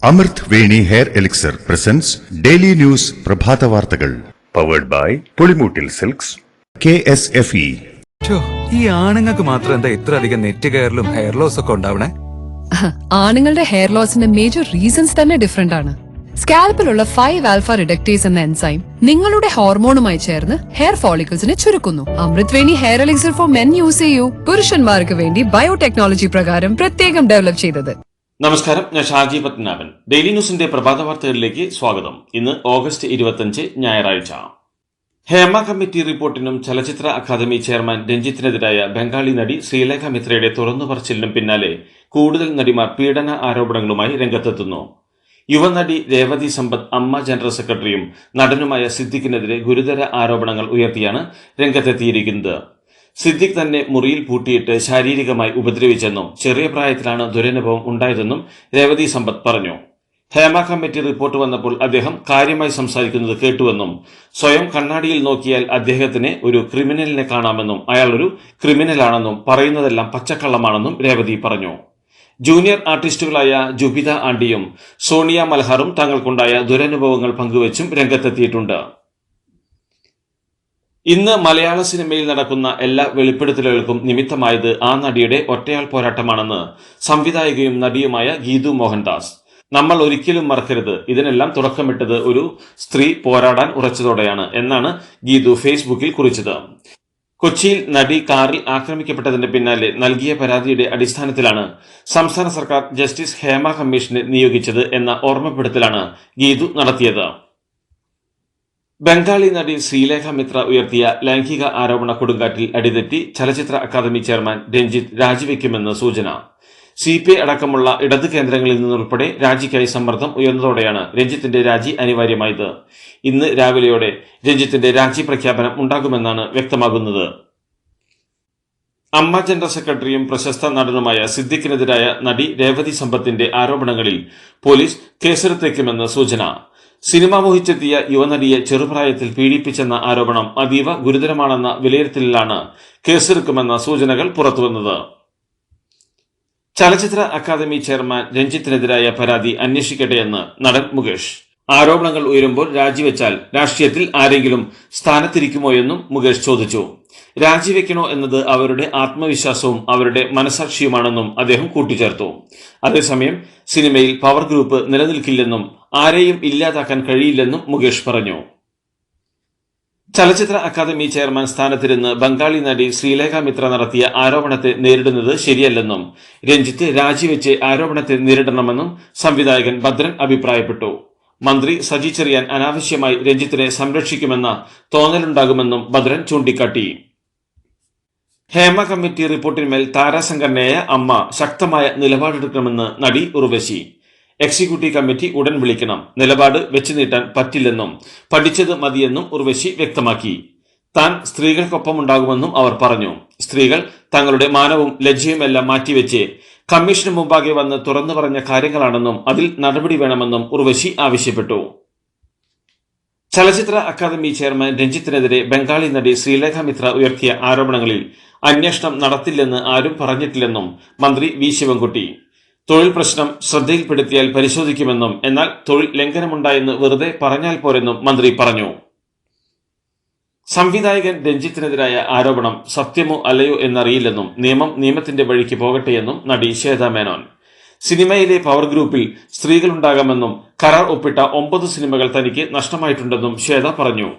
അമൃത് Veni hair elixir presents daily news പ്രഭാത വാർത്തകൾ powered by Pulimoottil silks KSFE. ഈ ആണുങ്ങൾക്ക് മാത്രം എന്താ ഇത്ര അധികം നെറ്റ് കെയറിലും ഹെയർ ലോസ് ഒക്കെ ഉണ്ടാവണേ? ആണുങ്ങളുടെ ഹെയർ ലോസിന്റെ മേജർ റീസൺസ് തന്നെ ഡിഫറെന്റ് ആണ്. സ്കാൽപ്പിലുള്ള 5-ആൽഫ റിഡക്ടേസ് എന്ന എൻസൈം നിങ്ങളുടെ ഹോർമോണുമായി ചേർന്ന് ഹെയർ ഫോളിക്കിൾസിനെ ചുരുക്കുന്നു. Amrit Veni hair elixir for men use ചെയ്യൂ. പുരുഷന്മാർക്ക് വേണ്ടി ബയോടെക്നോളജി പ്രകാരം പ്രത്യേകം ഡെവലപ്പ് ചെയ്തത്. നമസ്കാരം, ഞാൻ ഷാജി പത്മനാഭൻ. ഡെയിലി ന്യൂസിന്റെ പ്രഭാത വാർത്തകളിലേക്ക് സ്വാഗതം. ഇന്ന് ഓഗസ്റ്റ് 25 ഞായറാഴ്ച. ഹേമ കമ്മിറ്റി റിപ്പോർട്ടിനും ചലച്ചിത്ര അക്കാദമി ചെയർമാൻ രഞ്ജിത്തിനെതിരായ ബംഗാളി നടി ശ്രീലേഖ മിത്രയുടെ തുറന്നുപറച്ചിലിനും പിന്നാലെ കൂടുതൽ നടിമാർ പീഡന ആരോപണങ്ങളുമായി രംഗത്തെത്തുന്നു. യുവനടി രേവതി സമ്പത്ത് അമ്മ ജനറൽ സെക്രട്ടറിയും നടനുമായ സിദ്ദിഖിനെതിരെ ഗുരുതര ആരോപണങ്ങൾ ഉയർത്തിയാണ് രംഗത്തെത്തിയിരിക്കുന്നത്. സിദ്ദിഖ് തന്നെ മുറിയിൽ പൂട്ടിയിട്ട് ശാരീരികമായി ഉപദ്രവിച്ചെന്നും ചെറിയ പ്രായത്തിലാണ് ദുരനുഭവം ഉണ്ടായതെന്നും രേവതി സമ്പത്ത് പറഞ്ഞു. ഹേമ കമ്മിറ്റി റിപ്പോർട്ട് വന്നപ്പോൾ അദ്ദേഹം കാര്യമായി സംസാരിക്കുന്നത് കേട്ടുവെന്നും സ്വയം കണ്ണാടിയിൽ നോക്കിയാൽ അദ്ദേഹത്തിന് ഒരു ക്രിമിനലിനെ കാണാമെന്നും അയാൾ ഒരു ക്രിമിനലാണെന്നും പറയുന്നതെല്ലാം പച്ചക്കള്ളമാണെന്നും രേവതി പറഞ്ഞു. ജൂനിയർ ആർട്ടിസ്റ്റുകളായ ജുബിത ആണ്ടിയും സോണിയ മൽഹറും തങ്ങൾക്കുണ്ടായ ദുരനുഭവങ്ങൾ പങ്കുവച്ചും രംഗത്തെത്തിയിട്ടുണ്ട്. ഇന്ന് മലയാള സിനിമയിൽ നടക്കുന്ന എല്ലാ വെളിപ്പെടുത്തലുകൾക്കും നിമിത്തമായത് ആ നടിയുടെ ഒറ്റയാൾ പോരാട്ടമാണെന്ന് സംവിധായകയും നടിയുമായ ഗീതു മോഹൻദാസ്. നമ്മൾ ഒരിക്കലും മറക്കരുത്, ഇതിനെല്ലാം തുടക്കമിട്ടത് ഒരു സ്ത്രീ പോരാടാൻ ഉറച്ചതോടെയാണ് എന്നാണ് ഗീതു ഫേസ്ബുക്കിൽ കുറിച്ചത്. കൊച്ചിയിൽ നടി കാറിൽ ആക്രമിക്കപ്പെട്ടതിന് പിന്നാലെ നൽകിയ പരാതിയുടെ അടിസ്ഥാനത്തിലാണ് സംസ്ഥാന സർക്കാർ ജസ്റ്റിസ് ഹേമ കമ്മീഷനെ നിയോഗിച്ചത് എന്ന ഓർമ്മപ്പെടുത്തലാണ് ഗീതു നടത്തിയത്. ബംഗാളി നടി ശ്രീലേഖ മിത്ര ഉയർത്തിയ ലൈംഗിക ആരോപണ കൊടുങ്കാറ്റിൽ അടിതെറ്റി ചലച്ചിത്ര അക്കാദമി ചെയർമാൻ രഞ്ജിത്ത് രാജിവെക്കുമെന്ന് സൂചന. CPI അടക്കമുള്ള ഇടത് കേന്ദ്രങ്ങളിൽ നിന്നുൾപ്പെടെ രാജിക്കായി സമ്മർദ്ദം ഉയർന്നതോടെയാണ് രഞ്ജിത്തിന്റെ രാജി അനിവാര്യമായത്. ഇന്ന് രാവിലെയോടെ രഞ്ജിത്തിന്റെ രാജി പ്രഖ്യാപനം ഉണ്ടാകുമെന്നാണ് വ്യക്തമാകുന്നത്. അമ്മ ജനറൽ സെക്രട്ടറിയും പ്രശസ്ത നടനുമായ സിദ്ദിഖിനെതിരായ നടി രേവതി സമ്പത്തിന്റെ ആരോപണങ്ങളിൽ പോലീസ് കേസെടുത്തേക്കുമെന്ന് സൂചന. സിനിമ മോഹിച്ചെത്തിയ യുവനടിയെ ചെറുപ്രായത്തിൽ പീഡിപ്പിച്ചെന്ന ആരോപണം അതീവ ഗുരുതരമാണെന്ന വിലയിരുത്തലിലാണ് കേസെടുക്കുമെന്ന സൂചനകൾ പുറത്തുവന്നത്. ചലച്ചിത്ര അക്കാദമി ചെയർമാൻ രഞ്ജിത്തിനെതിരായ പരാതി അന്വേഷിക്കട്ടെയെന്ന് നടൻ മുകേഷ്. ആരോപണങ്ങൾ ഉയരുമ്പോൾ രാജിവെച്ചാൽ രാഷ്ട്രീയത്തിൽ ആരെങ്കിലും സ്ഥാനത്തിരിക്കുമോയെന്നും മുകേഷ് ചോദിച്ചു. രാജിവെക്കണോ എന്നത് അവരുടെ ആത്മവിശ്വാസവും അവരുടെ മനസാക്ഷിയുമാണെന്നും അദ്ദേഹം കൂട്ടിച്ചേർത്തു. അതേസമയം സിനിമയിൽ പവർ ഗ്രൂപ്പ് നിലനിൽക്കില്ലെന്നും ആരെയും ഇല്ലാതാക്കാൻ കഴിയില്ലെന്നും മുകേഷ് പറഞ്ഞു. ചലച്ചിത്ര അക്കാദമി ചെയർമാൻ സ്ഥാനത്തിരുന്ന് ബംഗാളി നടി ശ്രീലേഖ മിത്ര നടത്തിയ ആരോപണത്തെ നേരിടുന്നത് ശരിയല്ലെന്നും രഞ്ജിത്ത് രാജിവെച്ച് ആരോപണത്തെ നേരിടണമെന്നും സംവിധായകൻ ഭദ്രൻ അഭിപ്രായപ്പെട്ടു. മന്ത്രി സജി ചെറിയാൻ അനാവശ്യമായി രഞ്ജിത്തിനെ സംരക്ഷിക്കുമെന്ന തോന്നലുണ്ടാകുമെന്നും ഭദ്രൻ ചൂണ്ടിക്കാട്ടി. ഹേമ കമ്മിറ്റി റിപ്പോർട്ടിന്മേൽ താരാസംഘടനയായ അമ്മ ശക്തമായ നിലപാടെടുക്കണമെന്ന് നടി ഉർവശി. എക്സിക്യൂട്ടീവ് കമ്മിറ്റി ഉടൻ വിളിക്കണം, നിലപാട് വെച്ചു നീട്ടാൻ പറ്റില്ലെന്നും പഠിച്ചത് മതിയെന്നും ഉർവശി വ്യക്തമാക്കി. താൻ സ്ത്രീകൾക്കൊപ്പമുണ്ടാകുമെന്നും അവർ പറഞ്ഞു. സ്ത്രീകൾ തങ്ങളുടെ മാനവും ലജ്ജയുമെല്ലാം മാറ്റിവെച്ച് കമ്മീഷന് മുമ്പാകെ വന്ന് തുറന്നു പറഞ്ഞ കാര്യങ്ങളാണെന്നും അതിൽ നടപടി വേണമെന്നും ഉർവശി ആവശ്യപ്പെട്ടു. ചലച്ചിത്ര അക്കാദമി ചെയർമാൻ രഞ്ജിത്തിനെതിരെ ബംഗാളി നടി ശ്രീലേഖ മിത്ര ഉയർത്തിയ ആരോപണങ്ങളിൽ അന്വേഷണം നടത്തില്ലെന്ന് ആരും പറഞ്ഞിട്ടില്ലെന്നും മന്ത്രി വി ശിവൻകുട്ടി. തൊഴിൽ പ്രശ്നം ശ്രദ്ധയിൽപ്പെടുത്തിയാൽ പരിശോധിക്കുമെന്നും എന്നാൽ തൊഴിൽ ലംഘനമുണ്ടായെന്ന് വെറുതെ പറഞ്ഞാൽ പോരെന്നും മന്ത്രി പറഞ്ഞു. സംവിധായകൻ രഞ്ജിത്തിനെതിരായ ആരോപണം സത്യമോ അല്ലയോ എന്നറിയില്ലെന്നും നിയമം നിയമത്തിന്റെ വഴിക്ക് പോകട്ടെയെന്നും നടി ശ്വേത മേനോൻ. സിനിമയിലെ പവർ ഗ്രൂപ്പിൽ സ്ത്രീകളുണ്ടാകാമെന്നും കരാർ ഒപ്പിട്ട 9 സിനിമകൾ തനിക്ക് നഷ്ടമായിട്ടുണ്ടെന്നും ശ്വേത പറഞ്ഞു.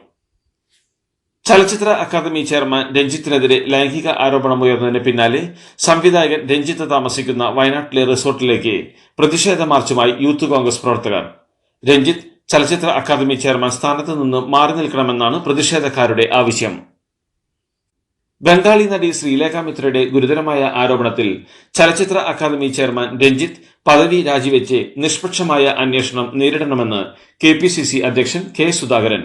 ചലച്ചിത്ര അക്കാദമി ചെയർമാൻ രഞ്ജിത്തിനെതിരെ ലൈംഗിക ആരോപണമുയർന്നതിന് പിന്നാലെ സംവിധായകൻ രഞ്ജിത്ത് താമസിക്കുന്ന വയനാട്ടിലെ റിസോർട്ടിലേക്ക് പ്രതിഷേധ മാർച്ചുമായി യൂത്ത് കോൺഗ്രസ് പ്രവർത്തകർ. രഞ്ജിത്ത് ചലച്ചിത്ര അക്കാദമി ചെയർമാൻ സ്ഥാനത്ത് നിന്ന് മാറി നിൽക്കണമെന്നാണ് പ്രതിഷേധക്കാരുടെ ആവശ്യം. ബംഗാളി നടി ശ്രീലേഖ മിത്രയുടെ ഗുരുതരമായ ആരോപണത്തിൽ ചലച്ചിത്ര അക്കാദമി ചെയർമാൻ രഞ്ജിത്ത് പദവി രാജിവെച്ച് നിഷ്പക്ഷമായ അന്വേഷണം നേരിടണമെന്ന് KPCC അധ്യക്ഷൻ K സുധാകരൻ.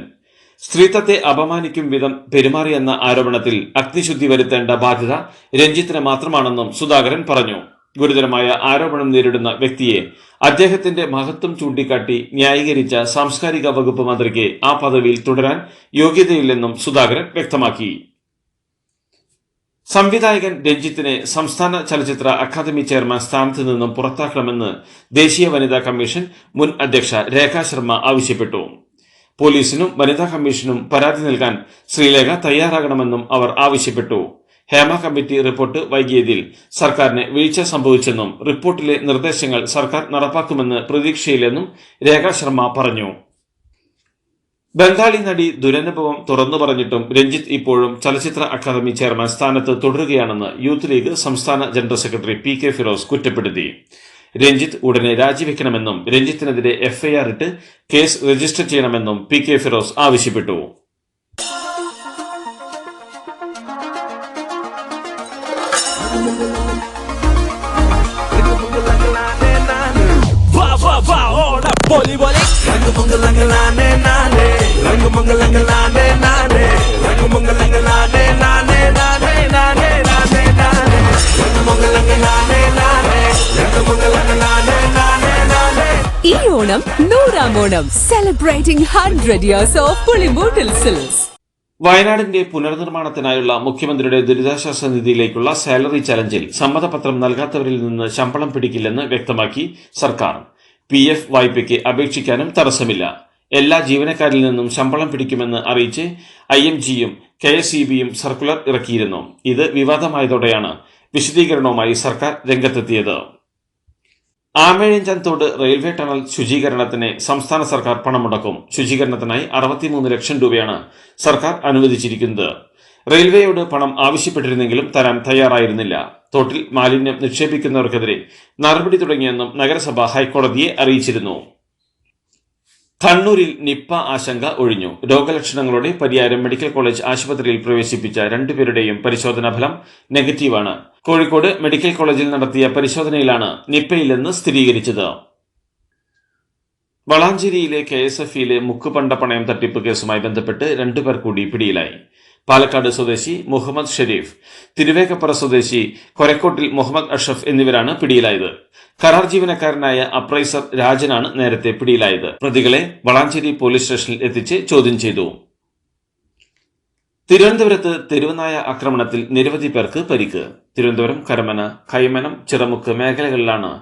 സ്ത്രീത്വത്തെ അപമാനിക്കും വിധം പെരുമാറിയെന്ന ആരോപണത്തിൽ അഗ്നിശുദ്ധി വരുത്തേണ്ട ബാധ്യത രഞ്ജിത്തിന് മാത്രമാണെന്നും സുധാകരൻ പറഞ്ഞു. ഗുരുതരമായ ആരോപണം നേരിടുന്ന വ്യക്തിയെ അദ്ദേഹത്തിന്റെ മഹത്വം ചൂണ്ടിക്കാട്ടി ന്യായീകരിച്ച സാംസ്കാരിക വകുപ്പ് മന്ത്രിക്ക് ആ പദവിയിൽ തുടരാൻ യോഗ്യതയില്ലെന്നും സുധാകരൻ വ്യക്തമാക്കി. സംവിധായകൻ രഞ്ജിത്തിനെ സംസ്ഥാന ചലച്ചിത്ര അക്കാദമി ചെയർമാൻ സ്ഥാനത്ത് നിന്നും പുറത്താക്കണമെന്ന് ദേശീയ വനിതാ കമ്മീഷൻ മുൻ അധ്യക്ഷ രേഖാ ശർമ്മ ആവശ്യപ്പെട്ടു. പോലീസിനും വനിതാ കമ്മീഷനും പരാതി നൽകാൻ ശ്രീലേഖ തയ്യാറാകണമെന്നും അവർ ആവശ്യപ്പെട്ടു. ഹേമ കമ്മിറ്റി റിപ്പോർട്ട് വൈകിയതിൽ സർക്കാരിന് വീഴ്ച സംഭവിച്ചെന്നും റിപ്പോർട്ടിലെ നിർദ്ദേശങ്ങൾ സർക്കാർ നടപ്പാക്കുമെന്ന് പ്രതീക്ഷയില്ലെന്നും രേഖാ ശർമ്മ പറഞ്ഞു. ബംഗാളി നടി ദുരനുഭവം തുറന്നു പറഞ്ഞിട്ടും രഞ്ജിത്ത് ഇപ്പോഴും ചലച്ചിത്ര അക്കാദമി ചെയർമാൻ സ്ഥാനത്ത് തുടരുകയാണെന്ന് യൂത്ത് ലീഗ് സംസ്ഥാന ജനറൽ സെക്രട്ടറി PK ഫിറോസ് കുറ്റപ്പെടുത്തി. രഞ്ജിത്ത് ഉടനെ രാജിവെക്കണമെന്നും രഞ്ജിത്തിനെതിരെ FIR ഇട്ട് കേസ് രജിസ്റ്റർ ചെയ്യണമെന്നും PK ഫിറോസ് ആവശ്യപ്പെട്ടു. ഈ Onam 100ാം Onam celebrating 100 years of Pulimoottil silks. വയനാടിന്റെ പുനർനിർമ്മാണത്തിനായുള്ള മുഖ്യമന്ത്രിയുടെ ദുരിതാശ്വാസ നിധിയിലേക്കുള്ള സാലറി ചലഞ്ചിൽ സമ്മതപത്രം നൽകാത്തവരിൽ നിന്ന് ശമ്പളം പിടിക്കില്ലെന്ന് വ്യക്തമാക്കി സർക്കാർ. PF വായ്പയ്ക്ക് അപേക്ഷിക്കാനും തടസ്സമില്ല. എല്ലാ ജീവനക്കാരിൽ നിന്നും ശമ്പളം പിടിക്കുമെന്ന് അറിയിച്ച് IMGയും KSEBയും സർക്കുലർ ഇറക്കിയിരുന്നു. ഇത് വിവാദമായതോടെയാണ് വിശദീകരണവുമായി സർക്കാർ രംഗത്തെത്തിയത്. ആമേഴഞ്ചാൻ തോട് റെയിൽവേ ടണൽ ശുചീകരണത്തിന് സംസ്ഥാന സർക്കാർ പണം മുടക്കും. ശുചീകരണത്തിനായി 63 ലക്ഷം രൂപയാണ് സർക്കാർ അനുവദിച്ചിരിക്കുന്നത്. റെയിൽവേയോട് പണം ആവശ്യപ്പെട്ടിരുന്നെങ്കിലും തരാൻ തയ്യാറായിരുന്നില്ല. തോട്ടിൽ മാലിന്യം നിക്ഷേപിക്കുന്നവർക്കെതിരെ നടപടി തുടങ്ങിയെന്നും നഗരസഭ ഹൈക്കോടതിയെ അറിയിച്ചിരുന്നു. കണ്ണൂരിൽ നിപ്പ ആശങ്ക ഒഴിഞ്ഞു. രോഗലക്ഷണങ്ങളോടെ പരിയാരം മെഡിക്കൽ കോളേജ് ആശുപത്രിയിൽ പ്രവേശിപ്പിച്ച 2 പേരുടെയും പരിശോധനാ ഫലം നെഗറ്റീവാണ്. കോഴിക്കോട് മെഡിക്കൽ കോളേജിൽ നടത്തിയ പരിശോധനയിലാണ് നിപ്പയില്ലെന്ന് സ്ഥിരീകരിച്ചത്. വളാഞ്ചേരിയിലെ KSFയിലെ മുക്കുപണ്ട പണയം തട്ടിപ്പ് കേസുമായി ബന്ധപ്പെട്ട് 2 പേർ കൂടി പിടിയിലായി. പാലക്കാട് സ്വദേശി മുഹമ്മദ് ഷെരീഫ്, തിരുവേക്കപ്പുറ സ്വദേശി കൊരക്കോട്ടിൽ മുഹമ്മദ് അഷ്റഫ് എന്നിവരാണ് പിടിയിലായത്. കരാർ ജീവനക്കാരനായ അപ്രൈസർ രാജനാണ് നേരത്തെ പിടിയിലായത്. പ്രതികളെ വളാഞ്ചേരി പോലീസ് സ്റ്റേഷനിൽ എത്തിച്ച് ചോദ്യം ചെയ്തു. തിരുവനന്തപുരത്ത് തെരുവുനായ ആക്രമണത്തിൽ നിരവധി പേർക്ക് പരിക്ക്. തിരുവനന്തപുരം കരമന, കൈമനം, ചിറമുക്ക് മേഖലകളിലാണ്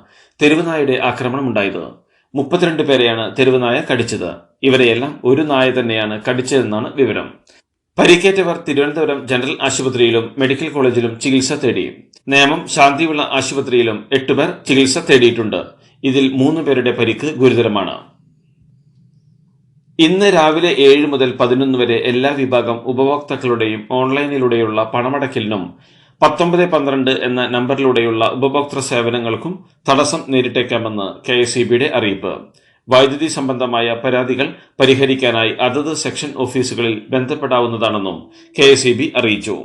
തെരുവുനായയുടെ ആക്രമണമുണ്ടായത്. 32 പേരെയാണ് തെരുവുനായ കടിച്ചത്. ഇവരെയെല്ലാം ഒരു നായ തന്നെയാണ് കടിച്ചതെന്നാണ് വിവരം. പരിക്കേറ്റവർ തിരുവനന്തപുരം ജനറൽ ആശുപത്രിയിലും മെഡിക്കൽ കോളേജിലും ചികിത്സ തേടി. നേമം ശാന്തിവിള ആശുപത്രിയിലും 8 പേർ ചികിത്സ തേടിയിട്ടുണ്ട്. ഇതിൽ 3 പേരുടെ പരിക്ക് ഗുരുതരമാണ്. ഇന്ന് രാവിലെ 7 മുതൽ 11 വരെ എല്ലാ വിഭാഗം ഉപഭോക്താക്കളുടെയും ഓൺലൈനിലൂടെയുള്ള പണമടയ്ക്കലിനും 1912 എന്ന നമ്പറിലൂടെയുള്ള ഉപഭോക്തൃ സേവനങ്ങൾക്കും തടസ്സം നേരിട്ടേക്കാമെന്ന് KSEBയുടെ അറിയിപ്പ്. വൈദ്യുതി സംബന്ധമായ പരാതികൾ പരിഹരിക്കാനായി അതത് സെക്ഷൻ ഓഫീസുകളിൽ ബന്ധപ്പെടാവുന്നതാണെന്നും KSEB അറിയിച്ചു.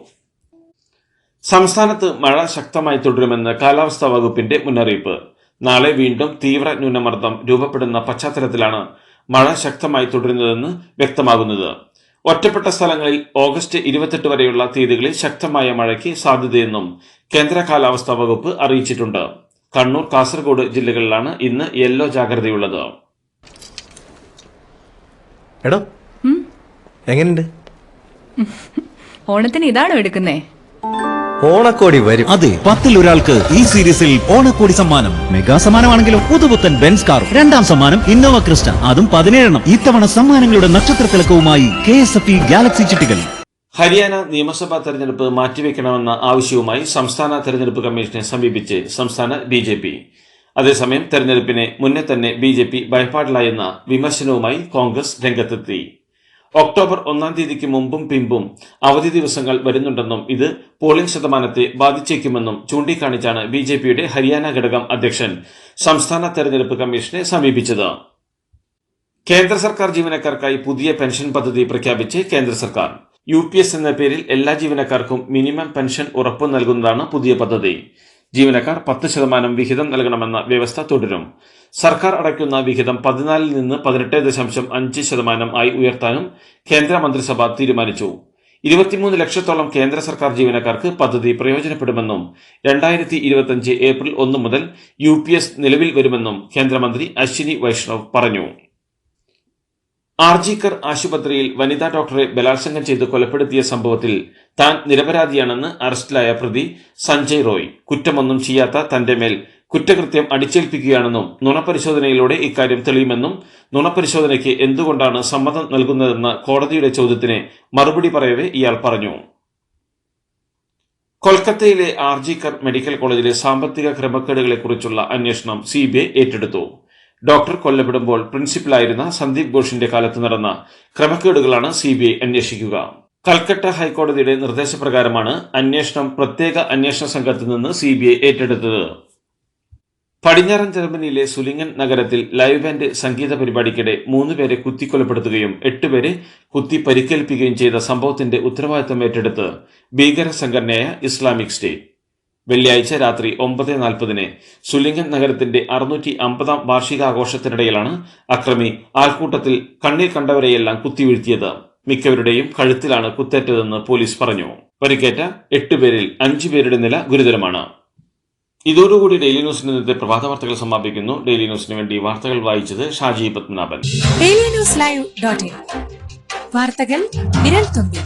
സംസ്ഥാനത്ത് മഴ ശക്തമായി തുടരുമെന്ന് കാലാവസ്ഥാ വകുപ്പിന്റെ മുന്നറിയിപ്പ്. നാളെ വീണ്ടും തീവ്ര ന്യൂനമർദ്ദം രൂപപ്പെടുന്ന പശ്ചാത്തലത്തിലാണ് മഴ ശക്തമായി തുടരുന്നതെന്ന് വ്യക്തമാകുന്നത്. ഒറ്റപ്പെട്ട സ്ഥലങ്ങളിൽ ഓഗസ്റ്റ് 28 വരെയുള്ള തീയതികളിൽ ശക്തമായ മഴയ്ക്ക് സാധ്യതയെന്നും കേന്ദ്ര കാലാവസ്ഥാ വകുപ്പ് അറിയിച്ചിട്ടുണ്ട്. കണ്ണൂർ, കാസർഗോഡ് ജില്ലകളിലാണ് ഇന്ന് യെല്ലോ ജാഗ്രതയുള്ളത്. എടോ എങ്ങനെയുണ്ട്? ഓണത്തിന് ഇതാണോ എടുക്കുന്നേ? ഓണക്കോടി വരും. അതെ, 10ൽ ഒരാൾക്ക് ഈ സീരീസിൽ ഓണക്കോടി സമ്മാനം. മെഗാ സമ്മാനമാണെങ്കിലും പുതുപുത്തൻ ബെൻസ് കാറും. 2ാം സമ്മാനം ഇന്നോവ ക്രിസ്റ്റ, അതും 17. ഇത്തവണ സമ്മാനങ്ങളുടെ നക്ഷത്രത്തിളക്കവുമായി KSFE ഗാലക്സി ചിട്ടികൾ. ഹരിയാന നിയമസഭാ തെരഞ്ഞെടുപ്പ് മാറ്റിവെക്കണമെന്ന ആവശ്യവുമായി സംസ്ഥാന തെരഞ്ഞെടുപ്പ് കമ്മീഷനെ സമീപിച്ച് സംസ്ഥാന BJP. അതേസമയം തെരഞ്ഞെടുപ്പിന് മുന്നേ തന്നെ BJP ഭയപ്പാടിലായെന്ന വിമർശനവുമായി കോൺഗ്രസ് രംഗത്തെത്തി. ഒക്ടോബർ 1-ാം തീയതിക്ക് മുമ്പും പിമ്പും അവധി ദിവസങ്ങൾ വരുന്നുണ്ടെന്നും ഇത് പോളിംഗ് ശതമാനത്തെ ബാധിച്ചേക്കുമെന്നും ചൂണ്ടിക്കാണിച്ചാണ് BJPയുടെ ഹരിയാന ഘടകം അധ്യക്ഷൻ സംസ്ഥാന തെരഞ്ഞെടുപ്പ് കമ്മീഷനെ സമീപിച്ചത്. കേന്ദ്ര സർക്കാർ ജീവനക്കാർക്കായി പുതിയ പെൻഷൻ പദ്ധതി പ്രഖ്യാപിച്ച് കേന്ദ്ര സർക്കാർ. UPS എന്ന പേരിൽ എല്ലാ ജീവനക്കാർക്കും മിനിമം പെൻഷൻ ഉറപ്പു നൽകുന്നതാണ് പുതിയ പദ്ധതി. ജീവനക്കാർ 10% വിഹിതം നൽകണമെന്ന വ്യവസ്ഥ തുടരും. സർക്കാർ അടയ്ക്കുന്ന വിഹിതം 14-ൽ നിന്ന് 18.5% ആയി ഉയർത്താനും കേന്ദ്ര മന്ത്രിസഭ തീരുമാനിച്ചു. 23 ലക്ഷത്തോളം കേന്ദ്ര സർക്കാർ ജീവനക്കാർക്ക് പദ്ധതി പ്രയോജനപ്പെടുമെന്നും 2025 ഏപ്രിൽ 1 മുതൽ UPS നിലവിൽ വരുമെന്നും കേന്ദ്രമന്ത്രി അശ്വിനി വൈഷ്ണവ് പറഞ്ഞു. ആർജിക്കർ ആശുപത്രിയിൽ വനിതാ ഡോക്ടറെ ബലാത്സംഗം ചെയ്ത് കൊലപ്പെടുത്തിയ സംഭവത്തിൽ താൻ നിരപരാധിയാണെന്ന് അറസ്റ്റിലായ പ്രതി സഞ്ജയ് റോയ് കുറ്റമൊന്നും ചെയ്യാത്ത തന്റെ മേൽ കുറ്റകൃത്യം അടിച്ചേൽപ്പിക്കുകയാണെന്നും നുണപരിശോധനയിലൂടെ ഇക്കാര്യം തെളിയുമെന്നും നുണപരിശോധനയ്ക്ക് എന്തുകൊണ്ടാണ് സമ്മതം നൽകുന്നതെന്ന കോടതിയുടെ ചോദ്യത്തിന് മറുപടി പറയവേ ഇയാൾ പറഞ്ഞു. കൊൽക്കത്തയിലെ ആർജിക്കർ മെഡിക്കൽ കോളേജിലെ സാമ്പത്തിക ക്രമക്കേടുകളെക്കുറിച്ചുള്ള അന്വേഷണം CBI ഏറ്റെടുത്തു. ഡോക്ടർ കൊല്ലപ്പെടുമ്പോൾ പ്രിൻസിപ്പലായിരുന്ന സന്ദീപ് ഘോഷിന്റെ കാലത്ത് നടന്ന ക്രമക്കേടുകളാണ് CBI അന്വേഷിക്കുക. കൽക്കട്ട ഹൈക്കോടതിയുടെ നിർദ്ദേശപ്രകാരമാണ് അന്വേഷണം പ്രത്യേക അന്വേഷണ സംഘത്തിൽ നിന്ന് CBI ഏറ്റെടുത്തത്. പടിഞ്ഞാറൻ ജർമ്മനിയിലെ സുലിങ്ങൻ നഗരത്തിൽ ലൈവ് ബാൻഡ് സംഗീത പരിപാടിക്കിടെ 3 പേരെ കുത്തിക്കൊലപ്പെടുത്തുകയും 8 പേരെ കുത്തി പരിക്കേൽപ്പിക്കുകയും ചെയ്ത സംഭവത്തിന്റെ ഉത്തരവാദിത്തം ഏറ്റെടുത്ത് ഭീകര സംഘടനയായ ഇസ്ലാമിക് സ്റ്റേറ്റ്. വെള്ളിയാഴ്ച രാത്രി 9:40 സുലിങ്ങൻ നഗരത്തിന്റെ 650-ാം വാർഷികാഘോഷത്തിനിടയിലാണ് അക്രമി ആൾക്കൂട്ടത്തിൽ കണ്ണിൽ കണ്ടവരെയെല്ലാം കുത്തിവീഴ്ത്തിയത്. മിക്കവരുടെയും കഴുത്തിലാണ് കുത്തേറ്റതെന്ന് പോലീസ് പറഞ്ഞു. പരിക്കേറ്റ 8 പേരിൽ 5 പേരുടെ നില ഗുരുതരമാണ്. ഇതോടുകൂടി ഡെയിലി ന്യൂസിന്റെ ഇന്നത്തെ പ്രഭാത വാർത്തകൾ സമാപിക്കുന്നു. ഡെയിലി ന്യൂസിന് വേണ്ടി വാർത്തകൾ വായിച്ചത് ഷാജി പത്മനാഭൻ. ഡെയിലി ന്യൂസ് ലൈവ്.in വാർത്തകൾ വിരൽ തുമ്പിൽ.